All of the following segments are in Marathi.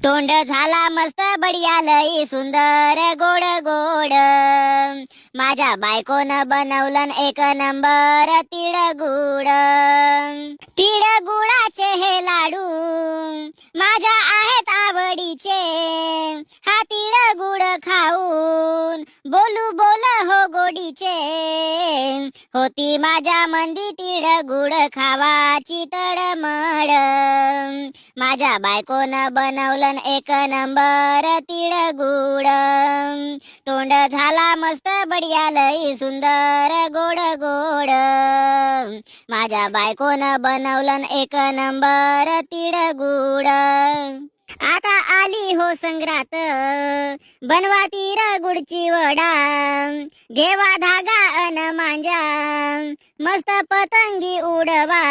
तोंड झाला मस्त बढिया लई सुंदर गोड गोड. माझ्या बायकोनं बनवलं एक नंबर तिळगुळ. तिळगुळाचे हे लाडू माझ्या आहेत आवडीचे. हा तिळगुळ खाऊन बोलू बोल हो गोडीचे. होती माझ्या मंदी तिळगुळ खावाची तळमळ. माझ्या बायकोनं बनवलं एक नंबर तिळगुळ. तोंड झाला मस्त बढिया लई सुंदर गोड गोड. माझ्या बायकोनं बनवलं एक नंबर तिळगुळ. आता आली हो संग्रात बनवा तिळगुळची वडा. घेवा धागा अन मांजा मस्त पतंगी उडवा.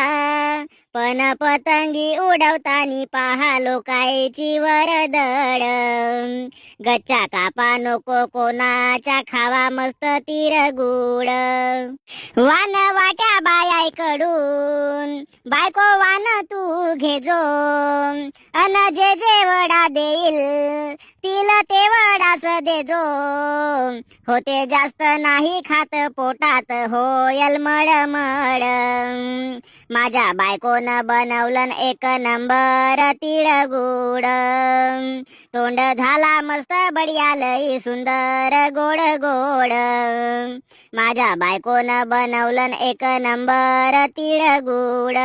पण पतंगी उडवतानी पहा लोकायची वर्दळ. गच्चा कापा नको कोणाच्या खावा मस्त तिळगुळ. वान वाट्या बायाकडून बायको वान तू घेजो. अन जे जे वडा देईल तिला ते वडाच देजो. होते जास्त नाही खात पोटात होयल मळमळ. माझ्या बायकोनं बनवलं एक नंबर तिळगुळ. तोंड झाला मस्त बढिया लई सुंदर गोड गोड. माझ्या बायकोनं बनवलं एक नंबर तिळगुळ.